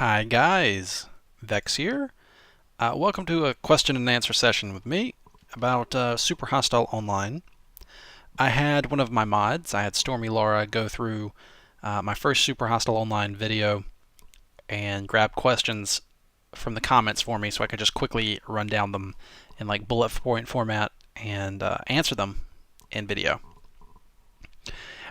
Hi guys, Vechs here. Welcome to a question and answer session with me about Super Hostile Online. I had one of my mods, I had Stormy Laura, go through my first Super Hostile Online video and grab questions from the comments for me so I could just quickly run down them in like bullet point format and answer them in video.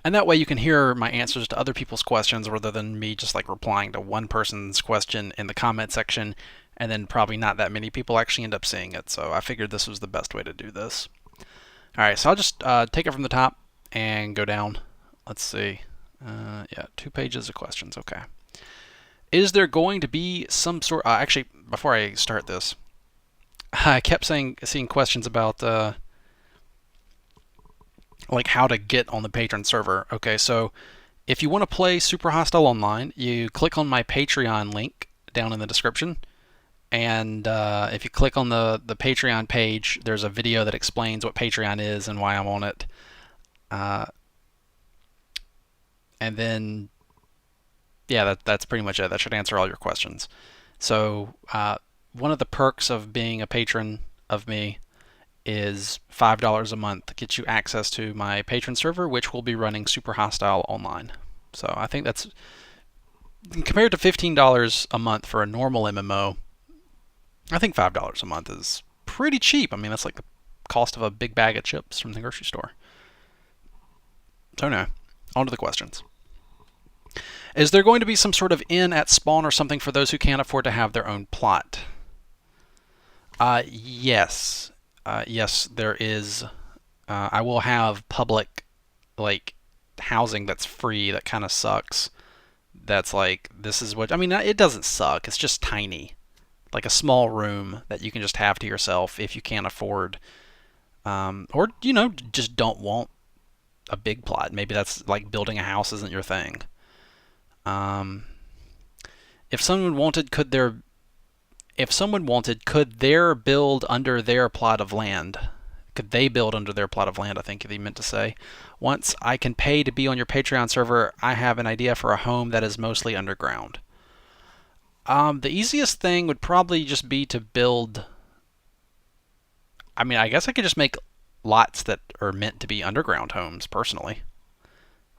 And that way you can hear my answers to other people's questions rather than me just like replying to one person's question in the comment section and then probably not that many people actually end up seeing it. So I figured this was the best way to do this. Alright, so I'll just take it from the top and go down. Let's see. Yeah, 2 pages of questions. Okay. Is there going to be some sort... actually, before I start this, I kept seeing questions about... like how to get on the patron server. Okay, so if you want to play Super Hostile Online, you click on my Patreon link down in the description. And if you click on the Patreon page, there's a video that explains what Patreon is and why I'm on it. And then, yeah, that's pretty much it. That should answer all your questions. So one of the perks of being a patron of me is $5 a month to get you access to my patron server, which will be running Super Hostile Online. So I think that's, compared to $15 a month for a normal MMO, I think $5 a month is pretty cheap. I mean, that's like the cost of a big bag of chips from the grocery store. So no, on to the questions. Is there going to be some sort of inn at spawn or something for those who can't afford to have their own plot? Yes. Yes, there is. I will have public, like, housing that's free that kind of sucks. That's like, this is what, I mean, it doesn't suck. It's just tiny. Like a small room that you can just have to yourself if you can't afford, or, you know, just don't want a big plot. Maybe that's like building a house isn't your thing. If someone wanted, could their build under their plot of land? Could they build under their plot of land, I think he meant to say. Once I can pay to be on your Patreon server, I have an idea for a home that is mostly underground. The easiest thing would probably just be to build... I mean, I guess I could just make lots that are meant to be underground homes, personally.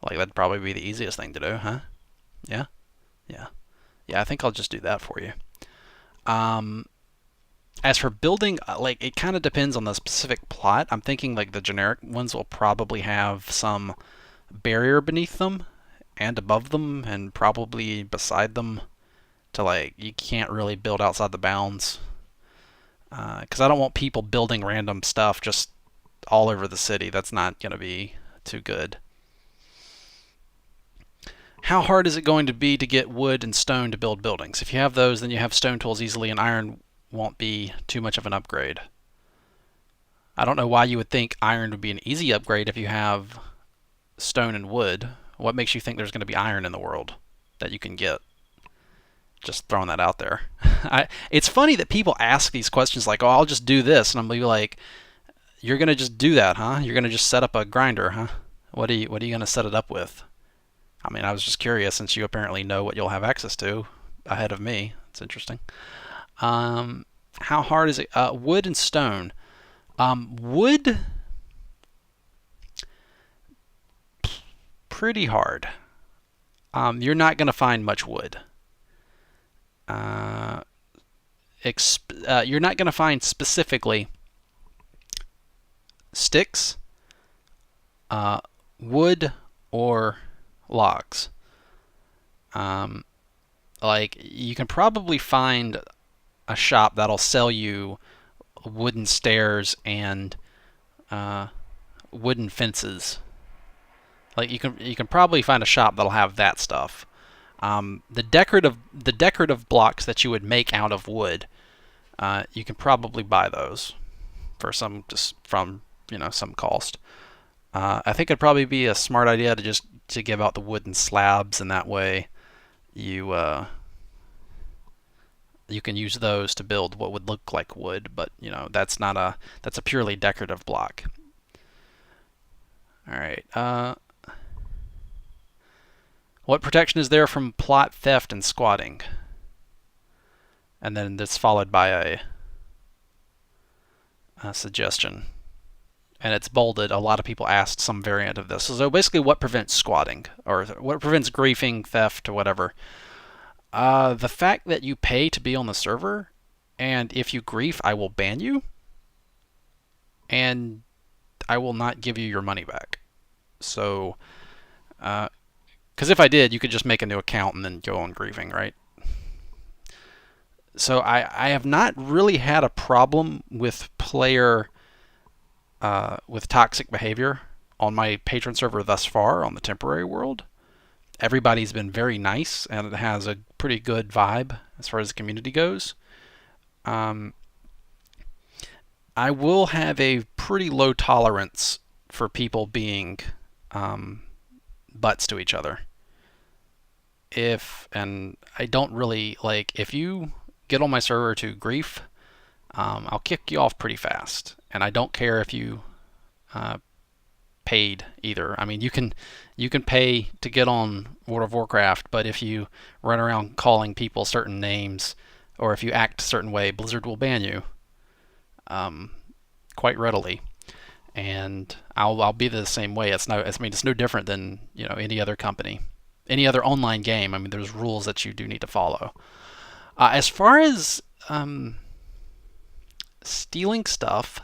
Like, that'd probably be the easiest thing to do, huh? Yeah? Yeah. Yeah, I think I'll just do that for you. As for building, like, it kind of depends on the specific plot. I'm thinking like the generic ones will probably have some barrier beneath them and above them and probably beside them to, like, you can't really build outside the bounds. Because I don't want people building random stuff just all over the city. That's not going to be too good. How hard is it going to be to get wood and stone to build buildings? If you have those, then you have stone tools easily, and iron won't be too much of an upgrade. I don't know why you would think iron would be an easy upgrade if you have stone and wood. What makes you think there's going to be iron in the world that you can get? Just throwing that out there. It's funny that people ask these questions like, oh, I'll just do this. And I'm going to be like, you're going to just do that, huh? You're going to just set up a grinder, huh? What are you going to set it up with? I mean, I was just curious since you apparently know what you'll have access to ahead of me. It's interesting. How hard is it? Wood and stone. Wood, pretty hard. You're not going to find much wood. You're not going to find specifically sticks, wood, or logs. Like, you can probably find a shop that'll sell you wooden stairs and wooden fences. Like, you can probably find a shop that'll have that stuff. The decorative blocks that you would make out of wood, you can probably buy those for some, just from, you know, some cost. I think it'd probably be a smart idea to give out the wooden slabs, and that way you can use those to build what would look like wood, but, you know, that's a purely decorative block. All right. What protection is there from plot theft and squatting? and then it's followed by a suggestion. And it's bolded. A lot of people asked some variant of this. So basically, what prevents squatting, or what prevents griefing, theft, or whatever? The fact that you pay to be on the server, and if you grief, I will ban you, and I will not give you your money back. So, because if I did, you could just make a new account and then go on griefing, right? So I have not really had a problem with with toxic behavior on my patron server thus far on the temporary world. Everybody's been very nice, and it has a pretty good vibe as far as the community goes. Um, I will have a pretty low tolerance for people being um, butts to each other. And I don't really like, if you get on my server to grief, I'll kick you off pretty fast. And I don't care if you uh, paid either. I mean, you can pay to get on World of Warcraft, but if you run around calling people certain names, or if you act a certain way, Blizzard will ban you um, quite readily. And I'll be the same way. It's no different than any other company, any other online game. I mean, there's rules that you do need to follow. As far as stealing stuff,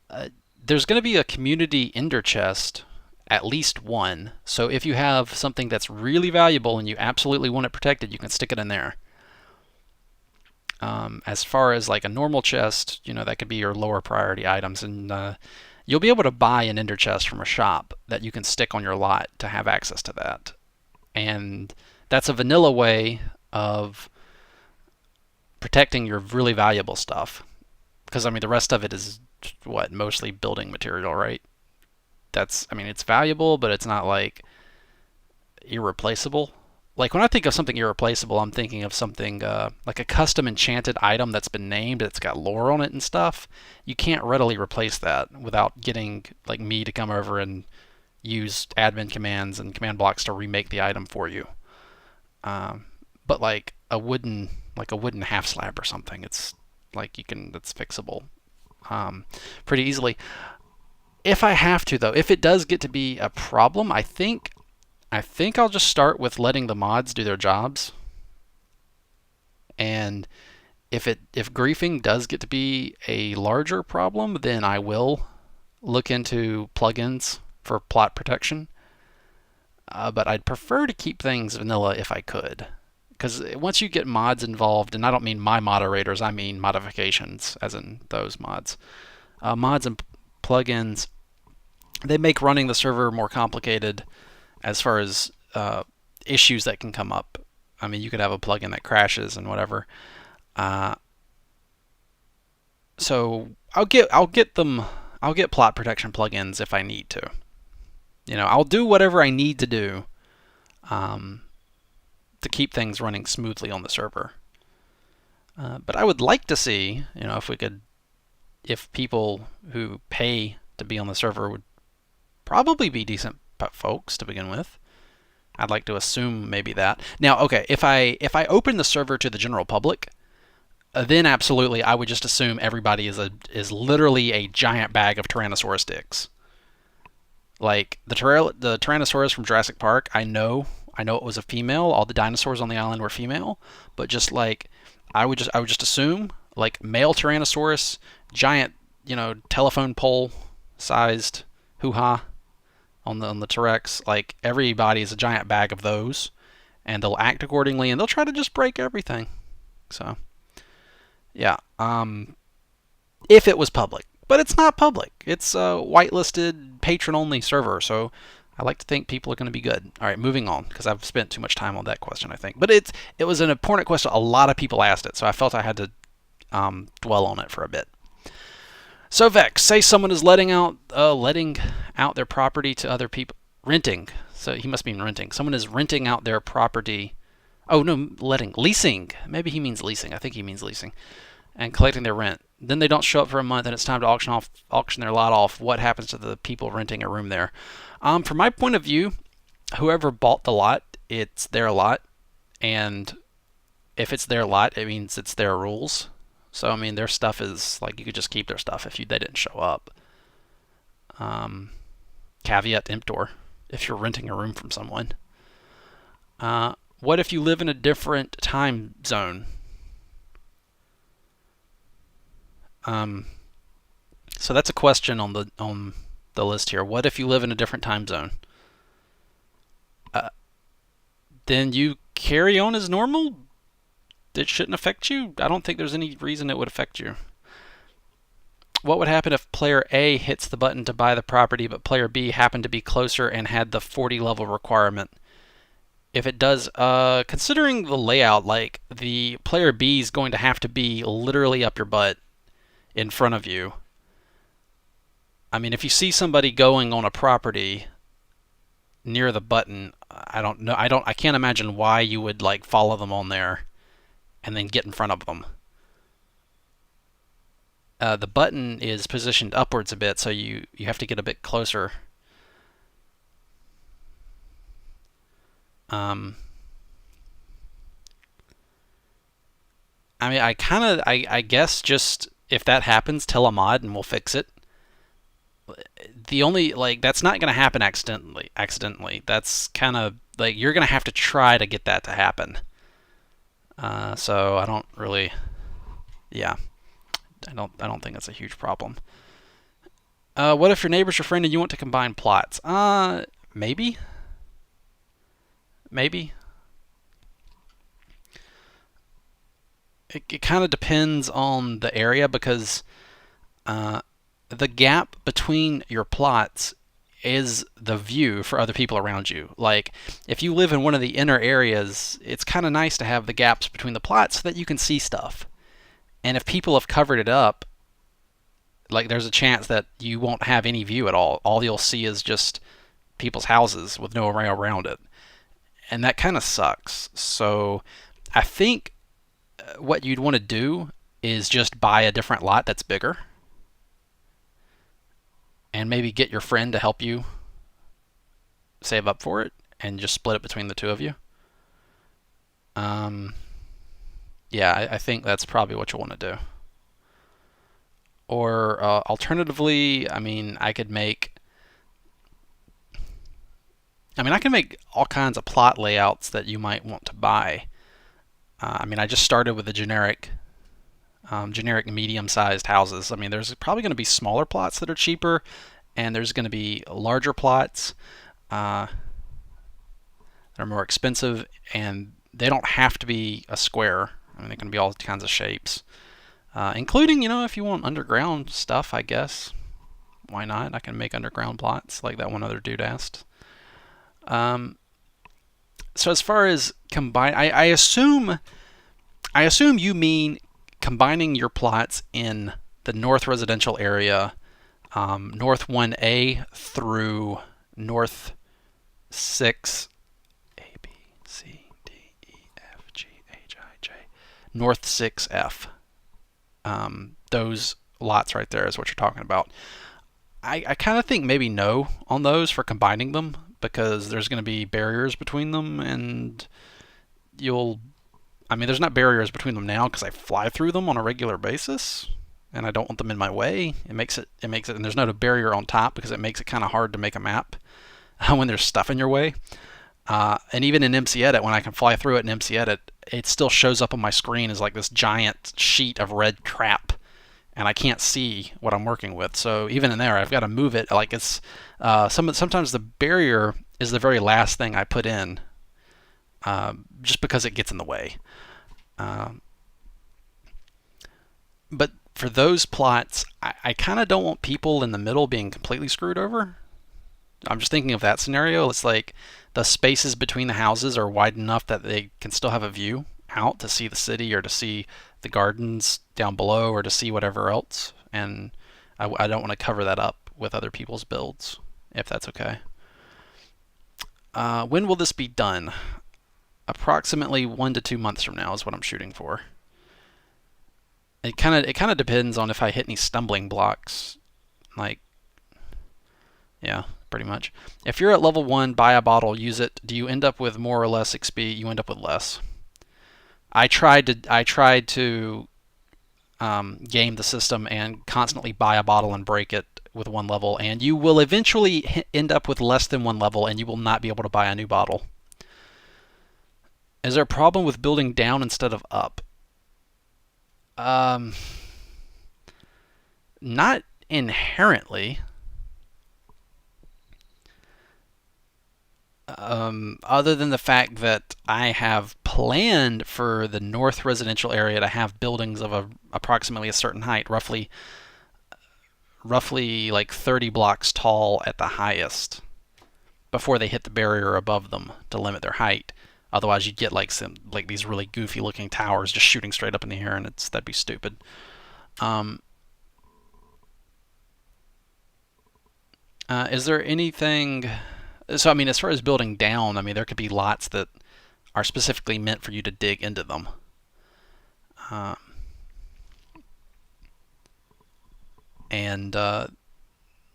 uh, there's going to be a community ender chest, at least one. So if you have something that's really valuable and you absolutely want it protected, you can stick it in there. As far as like a normal chest, that could be your lower priority items, and you'll be able to buy an ender chest from a shop that you can stick on your lot to have access to that. And that's a vanilla way of protecting your really valuable stuff. Because I mean, the rest of it is what, mostly building material, right? It's valuable, but it's not like irreplaceable. Like when I think of something irreplaceable, I'm thinking of something like a custom enchanted item that's been named, that's got lore on it and stuff. You can't readily replace that without getting like me to come over and use admin commands and command blocks to remake the item for you. But like a wooden half slab or something, it's fixable pretty easily. If I have to, though, if it does get to be a problem, I think I'll just start with letting the mods do their jobs. And if griefing does get to be a larger problem, then I will look into plugins for plot protection. But I'd prefer to keep things vanilla if I could. Because once you get mods involved, and I don't mean my moderators, I mean modifications, as in those mods. Mods and plugins, they make running the server more complicated as far as issues that can come up. I mean, you could have a plugin that crashes and whatever. So I'll get plot protection plugins if I need to. I'll do whatever I need to do to keep things running smoothly on the server. But I would like to see, if people who pay to be on the server would probably be decent folks to begin with. I'd like to assume maybe that. Now, okay, if I open the server to the general public, then absolutely I would just assume everybody is literally a giant bag of Tyrannosaurus dicks. Like the Tyrannosaurus from Jurassic Park, I know it was a female. All the dinosaurs on the island were female, but just like I would just assume like male Tyrannosaurus, giant, telephone pole sized hoo-ha on the T-Rex. Like everybody is a giant bag of those, and they'll act accordingly, and they'll try to just break everything. So yeah, if it was public, but it's not public. It's a whitelisted patron-only server, so I like to think people are going to be good. All right, moving on, because I've spent too much time on that question, I think. But it was an important question. A lot of people asked it, so I felt I had to dwell on it for a bit. So Vechs, say someone is letting out their property to other people, renting. So he must mean renting. Someone is renting out their property. Oh no, leasing. Maybe he means leasing. I think he means leasing, and collecting their rent. Then they don't show up for a month, and it's time to auction their lot off. What happens to the people renting a room there? From my point of view, whoever bought the lot, it's their lot, and if it's their lot, it means it's their rules. So I mean, their stuff is like you could just keep their stuff if they didn't show up. Um, Caveat emptor if you're renting a room from someone. What if you live in a different time zone? Um, so that's a question on the list here. What if you live in a different time zone? Uh, then you carry on as normal. It shouldn't affect you. I don't think there's any reason it would affect you. What would happen if player A hits the button to buy the property, but player B happened to be closer and had the 40 level requirement? If it does, considering the layout, like the player B is going to have to be literally up your butt in front of you. I mean, if you see somebody going on a property near the button, I don't know. I can't imagine why you would like follow them on there and then get in front of them. The button is positioned upwards a bit, so you have to get a bit closer. Um, I mean, I guess just if that happens, tell a mod and we'll fix it. The only like that's not going to happen accidentally. Accidentally, that's kind of like you're going to have to try to get that to happen. So I don't really, yeah, I don't think that's a huge problem. What if your neighbor's your friend and you want to combine plots? Maybe, maybe. It kind of depends on the area because uh, the gap between your plots is the view for other people around you. Like, if you live in one of the inner areas, it's kind of nice to have the gaps between the plots so that you can see stuff. And if people have covered it up, like, there's a chance that you won't have any view at all. All you'll see is just people's houses with no array around it. And that kind of sucks. So, I think what you'd want to do is just buy a different lot that's bigger and maybe get your friend to help you save up for it and just split it between the two of you. Um, yeah, I think that's probably what you'll want to do. Or alternatively, I can make all kinds of plot layouts that you might want to buy. I just started with the generic medium-sized houses. I mean, there's probably going to be smaller plots that are cheaper, and there's going to be larger plots that are more expensive, and they don't have to be a square. I mean, they can be all kinds of shapes, including, if you want underground stuff, I guess. Why not? I can make underground plots like that one other dude asked. So as far as combine, I assume you mean combining your plots in the North Residential area, North 1A through North 6, A, B, C, D, E, F, G, H, I, J, North 6F. Those lots right there is what you're talking about. I kind of think maybe no on those for combining them because there's going to be barriers between them and there's not barriers between them now because I fly through them on a regular basis and I don't want them in my way. It makes it, and there's not a barrier on top because it makes it kind of hard to make a map when there's stuff in your way. And even in MC Edit, when I can fly through it in MC Edit, it still shows up on my screen as like this giant sheet of red crap, and I can't see what I'm working with. So even in there, I've got to move it. Like it's sometimes the barrier is the very last thing I put in, just because it gets in the way. But for those plots, I kind of don't want people in the middle being completely screwed over. I'm just thinking of that scenario. It's like the spaces between the houses are wide enough that they can still have a view out to see the city or to see the gardens down below or to see whatever else. And I don't want to cover that up with other people's builds, if that's okay. When will this be done? Approximately 1 to 2 months from now is what I'm shooting for. It kind of depends on if I hit any stumbling blocks. Like, yeah, pretty much. If you're at level 1, buy a bottle, use it. Do you end up with more or less XP? You end up with less. I tried to game the system and constantly buy a bottle and break it with one level, and you will eventually end up with less than one level, and you will not be able to buy a new bottle. Is there a problem with building down instead of up? Um, Not inherently. Other than the fact that I have planned for the north residential area to have buildings of approximately a certain height, roughly like 30 blocks tall at the highest, before they hit the barrier above them to limit their height. Otherwise, you'd get like these really goofy looking towers just shooting straight up in the air, and that'd be stupid. Um, is there anything? So I mean, as far as building down, I mean there could be lots that are specifically meant for you to dig into them. Uh, and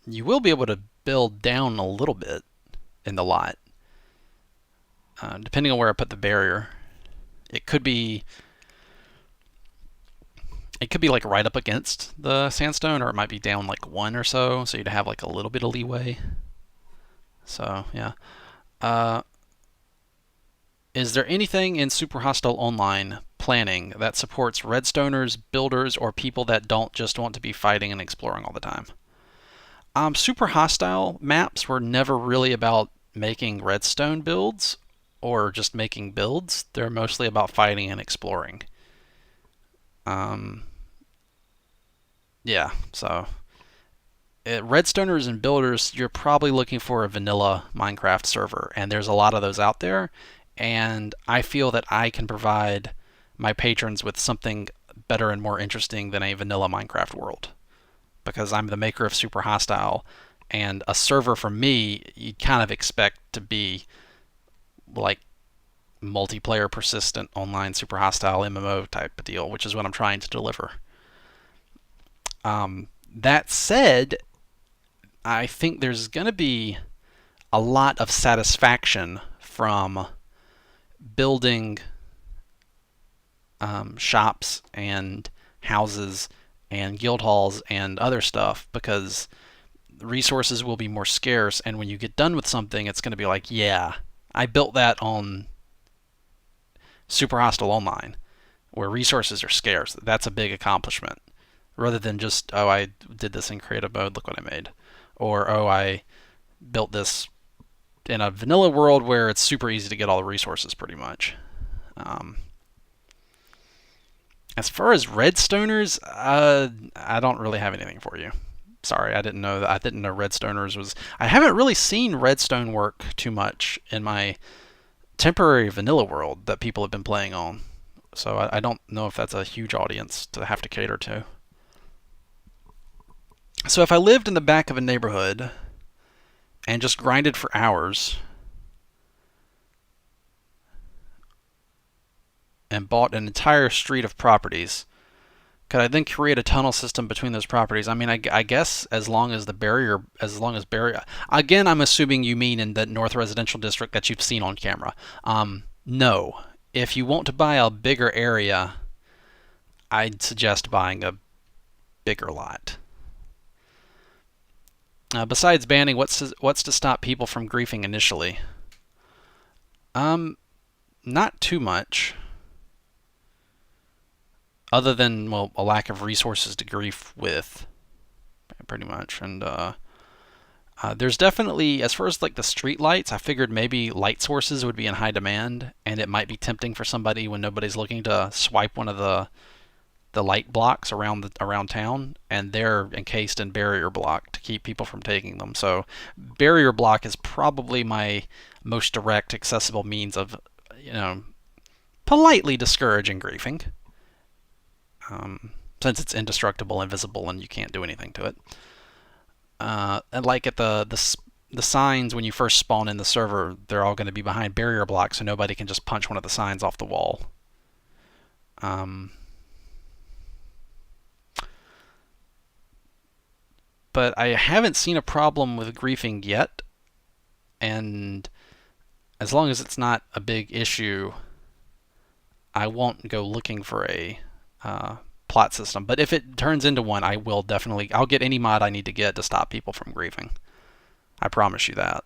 You will be able to build down a little bit in the lot, depending on where I put the barrier. It could be it could be like right up against the sandstone, or it might be down like one or so, so you'd have like a little bit of leeway. So yeah. Uh, is there anything in Super Hostile Online planning that supports redstoners, builders, or people that don't just want to be fighting and exploring all the time? Super Hostile maps were never really about making redstone builds or just making builds. They're mostly about fighting and exploring. Um, yeah, so redstoners and builders, you're probably looking for a vanilla Minecraft server, and there's a lot of those out there. And I feel that I can provide my patrons with something better and more interesting than a vanilla Minecraft world, because I'm the maker of Super Hostile, and a server from me, you kind of expect to be like multiplayer, persistent, online, Super Hostile MMO type of deal, which is what I'm trying to deliver. That said, I think there's going to be a lot of satisfaction from building shops and houses and guild halls and other stuff, because resources will be more scarce, and when you get done with something, it's going to be like, yeah, I built that on Super Hostile Online, where resources are scarce. That's a big accomplishment, rather than just, oh, I did this in creative mode, look what I made, or oh, I built this in a vanilla world where it's super easy to get all the resources pretty much. Um, as far as redstoners, I don't really have anything for you. Sorry, I didn't know that. I didn't know redstoners was. I haven't really seen redstone work too much in my temporary vanilla world that people have been playing on. So I don't know if that's a huge audience to have to cater to. So if I lived in the back of a neighborhood and just grinded for hours and bought an entire street of properties, could I then create a tunnel system between those properties? I mean, I guess as long as barrier. Again, I'm assuming you mean in the North Residential District that you've seen on camera. No. If you want to buy a bigger area, I'd suggest buying a bigger lot. Besides banning, what's to stop people from griefing initially? Not too much, other than, well, a lack of resources to grief with, pretty much. And there's definitely, as far as like the street lights, I figured maybe light sources would be in high demand, and it might be tempting for somebody when nobody's looking to swipe one of the light blocks around town, and they're encased in barrier block to keep people from taking them. So barrier block is probably my most direct, accessible means of, politely discouraging griefing, since it's indestructible, invisible, and you can't do anything to it. And like at the signs when you first spawn in the server, they're all going to be behind barrier blocks, so nobody can just punch one of the signs off the wall. But I haven't seen a problem with griefing yet, and as long as it's not a big issue, I won't go looking for a uh, plot system. But if it turns into one, I will definitely. I'll get any mod I need to get to stop people from griefing. I promise you that.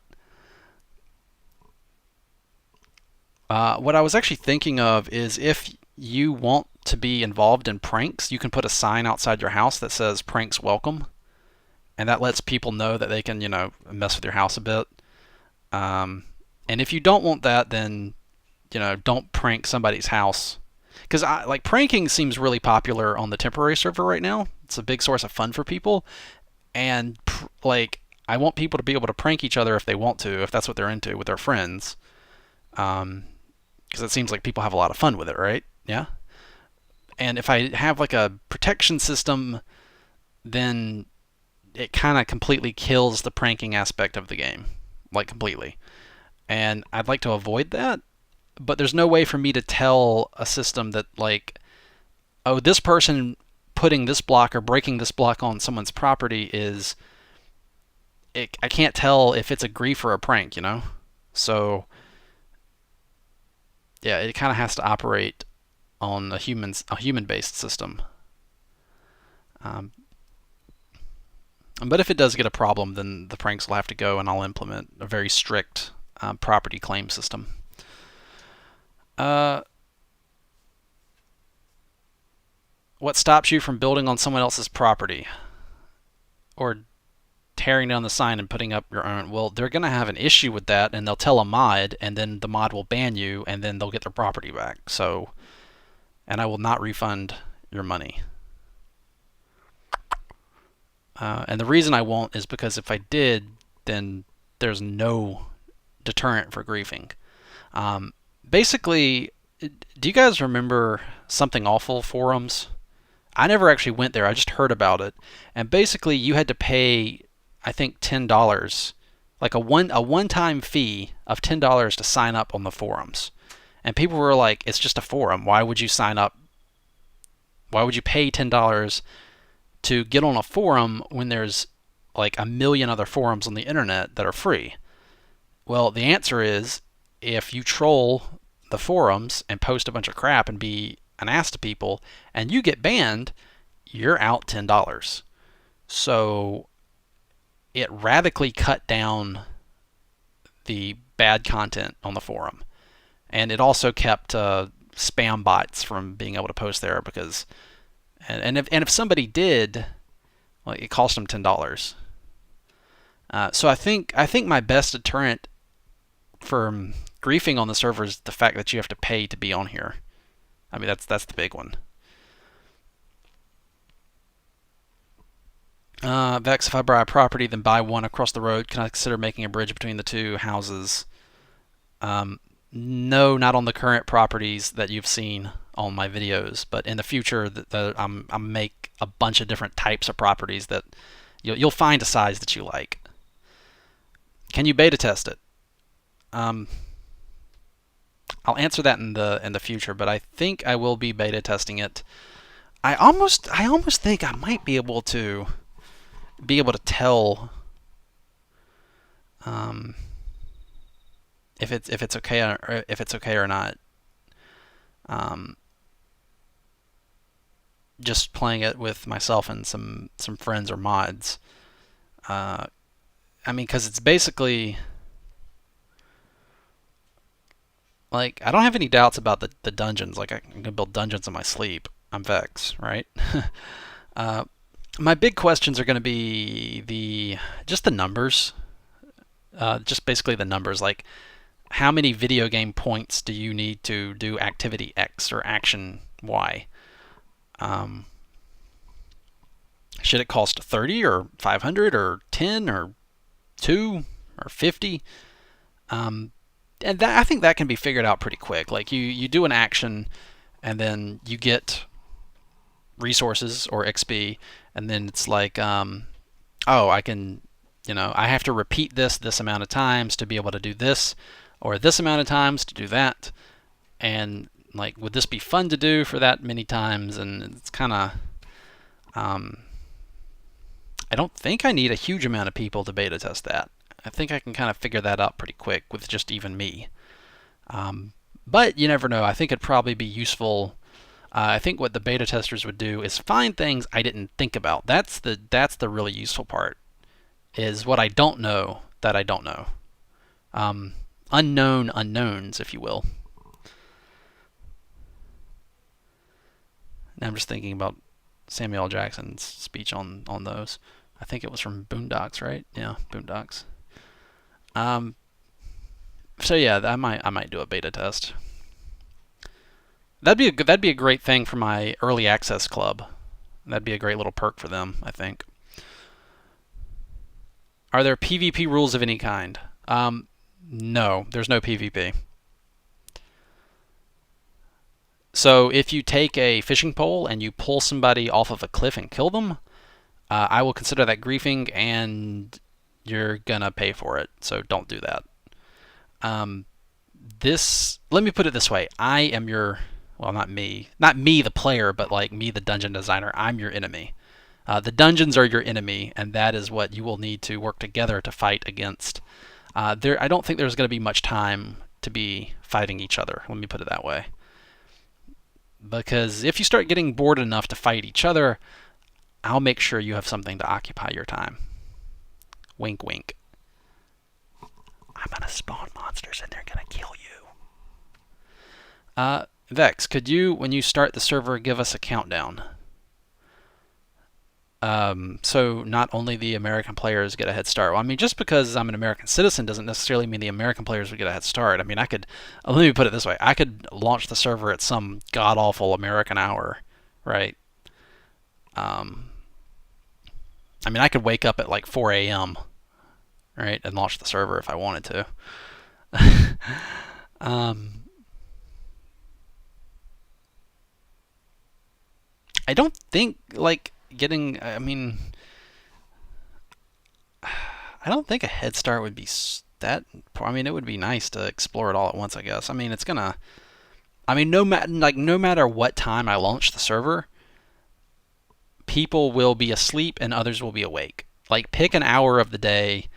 What I was actually thinking of is if you want to be involved in pranks, you can put a sign outside your house that says "Pranks Welcome," and that lets people know that they can, mess with your house a bit. Um, and if you don't want that, then don't prank somebody's house. Because like pranking seems really popular on the temporary server right now. It's a big source of fun for people, and like I want people to be able to prank each other if they want to, if that's what they're into with their friends. Because it seems like people have a lot of fun with it, right? Yeah. And if I have like a protection system, then it kind of completely kills the pranking aspect of the game, like completely. And I'd like to avoid that, but there's no way for me to tell a system that like, oh, this person putting this block or breaking this block on someone's property is I can't tell if it's a grief or a prank, So yeah, it kind of has to operate on a human based system. Um, but if it does get a problem, then the pranks will have to go, and I'll implement a very strict property claim system. Uh, what stops you from building on someone else's property or tearing down the sign and putting up your own? Well, they're going to have an issue with that, and they'll tell a mod, and then the mod will ban you, and then they'll get their property back. So, and I will not refund your money. And the reason I won't is because if I did, then there's no deterrent for griefing. Basically, do you guys remember Something Awful forums? I never actually went there. I just heard about it. And basically, you had to pay, I think, $10, like a one time fee of $10 to sign up on the forums. And people were like, "It's just a forum. Why would you sign up? Why would you pay $10 to get on a forum when there's like a million other forums on the internet that are free?" Well, the answer is if you troll the forums and post a bunch of crap and be an ass to people and you get banned, you're out $10. So it radically cut down the bad content on the forum. And it also kept spam bots from being able to post there because, and if somebody did, well, it cost them $10. So I think my best deterrent for griefing on the server is the fact that you have to pay to be on here. I mean, that's the big one. Vechs, if I buy a property, then buy one across the road, can I consider making a bridge between the two houses? No, not on the current properties that you've seen on my videos, but in the future, I'm make a bunch of different types of properties that you'll find a size that you like. Can you beta test it? I'll answer that in the future, but I think I will be beta testing it. I almost think I might be able to tell if it's okay or not. Um, just playing it with myself and some friends or mods. I mean, because it's basically like I don't have any doubts about the dungeons. Like I'm gonna build dungeons in my sleep. I'm Vechs, right? uh, my big questions are going to be just the numbers. Just basically the numbers, like how many video game points do you need to do activity X or action Y? Um, should it cost 30 or 500 or 10 or 2 or 50? And I think that can be figured out pretty quick. Like you do an action, and then you get resources or XP, and then it's like, oh, I have to repeat this amount of times to be able to do this, or this amount of times to do that, and like, would this be fun to do for that many times? And it's kind of, I don't think I need a huge amount of people to beta test that. I think I can kind of figure that out pretty quick with just even me. But you never know. I think it'd probably be useful. I think what the beta testers would do is find things I didn't think about. That's the really useful part. Is what I don't know that I don't know. Um, Unknown unknowns, if you will. Now I'm just thinking about Samuel L. Jackson's speech on those. I think it was from Boondocks, right? Yeah, Boondocks. Um, so yeah, I might do a beta test. That'd be a great thing for my early access club. That'd be a great little perk for them, I think. Are there PvP rules of any kind? No, there's no PvP. So if you take a fishing pole and you pull somebody off of a cliff and kill them, I will consider that griefing, and you're gonna pay for it. So don't do that. Um, Let me put it this way: I am your, well, not me the player, but like me the dungeon designer. I'm your enemy. The dungeons are your enemy, and that is what you will need to work together to fight against. I don't think there's going to be much time to be fighting each other. Let me put it that way. Because if you start getting bored enough to fight each other, I'll make sure you have something to occupy your time. Wink, wink. I'm gonna spawn monsters and they're gonna kill you. Vechs, could you, when you start the server, give us a countdown? So not only the American players get a head start. Well, I mean, just because I'm an American citizen doesn't necessarily mean the American players would get a head start. I mean, let me put it this way: I could launch the server at some god awful American hour, right? Um, I mean, I could wake up at like 4 a.m., right, and launch the server if I wanted to. um, I don't think like getting. I mean, I don't think a head start would be that. I mean, it would be nice to explore it all at once, I guess. I mean, it's gonna. I mean, no matter what time I launch the server, people will be asleep and others will be awake. Like, pick an hour of the day,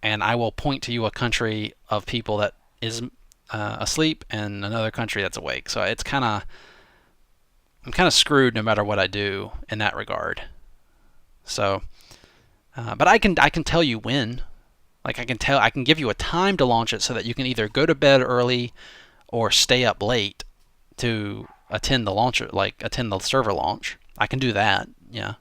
and I will point to you a country of people that is asleep and another country that's awake. So I'm kind of screwed no matter what I do in that regard. So, but I can tell you when. Like, I can give you a time to launch it so that you can either go to bed early or stay up late to attend the launcher, like attend the server launch. I can do that. Yeah.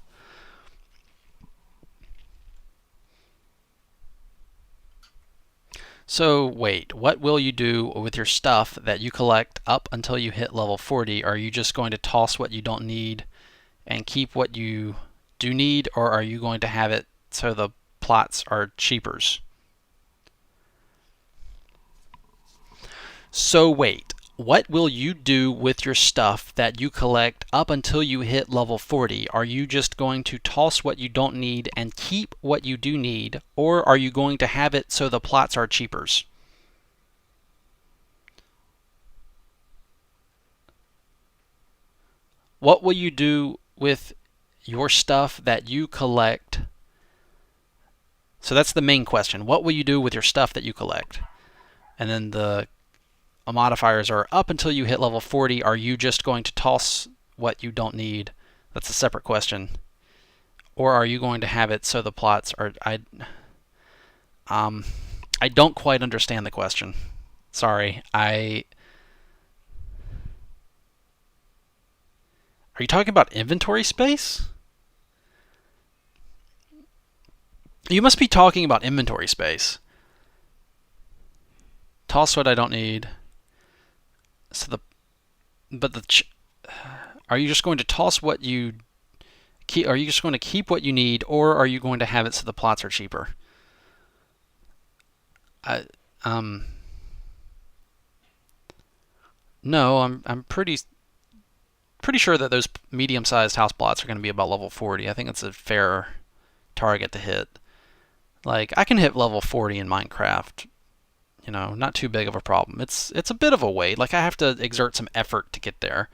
So wait, what will you do with your stuff that you collect up until you hit level 40? Are you just going to toss what you don't need and keep what you do need, or are you going to have it so the plots are cheapers? So wait, what will you do with your stuff that you collect up until you hit level 40? Are you just going to toss what you don't need and keep what you do need, or are you going to have it so the plots are cheapers? What will you do with your stuff that you collect? So that's the main question. What will you do with your stuff that you collect? And then the modifiers are up until you hit level 40. Are you just going to toss what you don't need? That's a separate question. Or are you going to have it so the plots are... um, I don't quite understand the question. Sorry. Are you talking about inventory space? You must be talking about inventory space. Toss what I don't need. So the... But the... Are you just going to toss what you... Are you just going to keep what you need, or are you going to have it so the plots are cheaper? I, um... No, I'm pretty sure that those medium-sized house plots are going to be about level 40. I think it's a fair target to hit. Like, I can hit level 40 in Minecraft, not too big of a problem. It's a bit of a wait. Like, I have to exert some effort to get there.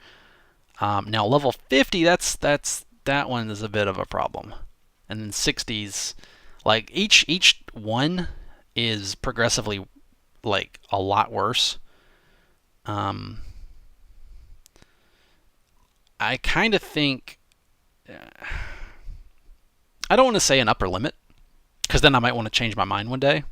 Now level 50, that one is a bit of a problem. And then 60s, like each one is progressively like a lot worse. Um, I kind of think I don't want to say an upper limit because then I might want to change my mind one day.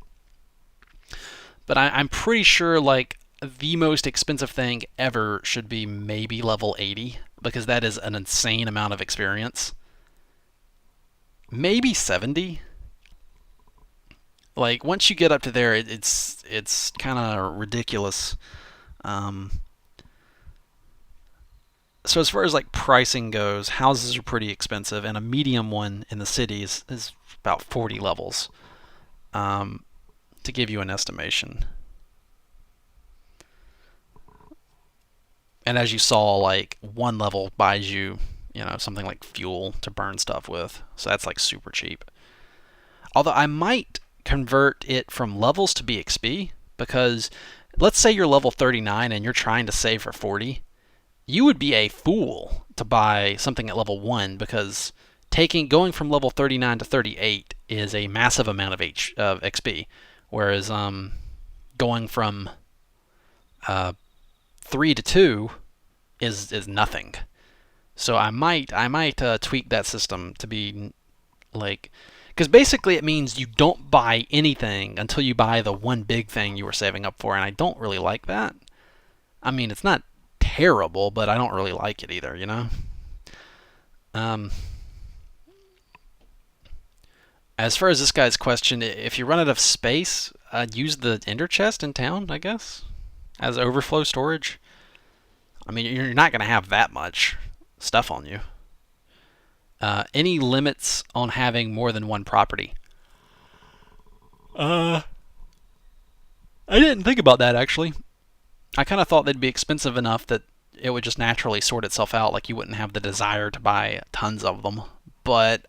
But I'm pretty sure like the most expensive thing ever should be maybe level 80 because that is an insane amount of experience. Maybe 70. Like once you get up to there, it's kind of ridiculous. Um, so as far as like pricing goes, houses are pretty expensive, and a medium one in the cities is about 40 levels. Um, to give you an estimation. And as you saw, like one level buys you, something like fuel to burn stuff with. So that's like super cheap. Although I might convert it from levels to be XP because let's say you're level 39 and you're trying to save for 40. You would be a fool to buy something at level 1 because going from level 39 to 38 is a massive amount of XP, whereas going from 3 to 2 is nothing. So I might tweak that system to be like, because basically it means you don't buy anything until you buy the one big thing you were saving up for, and I don't really like that. I mean, it's not terrible, but I don't really like it either, Um, as far as this guy's question, if you run out of space, use the ender chest in town, I guess, as overflow storage. I mean, you're not going to have that much stuff on you. Any limits on having more than one property? I didn't think about that actually. I kind of thought they'd be expensive enough that it would just naturally sort itself out, like you wouldn't have the desire to buy tons of them. But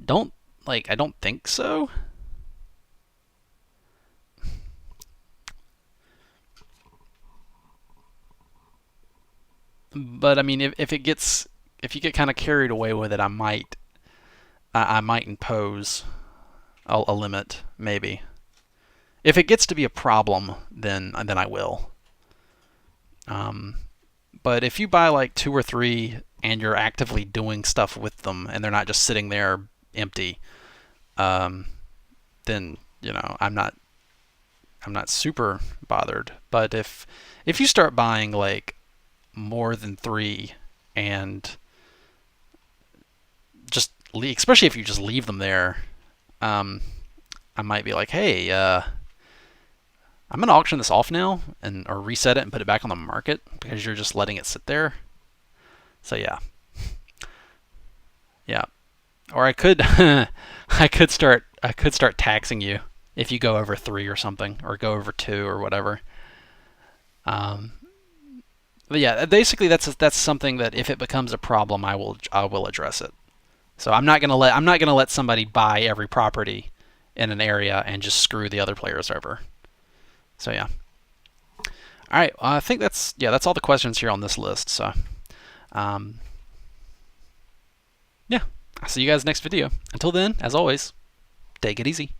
don't I don't think so. But I mean, if you get kind of carried away with it, I might impose a limit maybe. If it gets to be a problem, then I will. Um, but if you buy like two or three and you're actively doing stuff with them and they're not just sitting there empty, um, then I'm not super bothered. But if you start buying like more than three and especially if you just leave them there, um, I might be like, hey, I'm gonna auction this off now or reset it and put it back on the market because you're just letting it sit there. So yeah, yeah. Or I could I could start taxing you if you go over three or something, or go over two or whatever. Um, but yeah, basically that's something that if it becomes a problem, I will address it. So I'm not gonna let somebody buy every property in an area and just screw the other players over. So yeah. All right, I think that's all the questions here on this list. So um, yeah, I'll see you guys next video. Until then, as always, take it easy.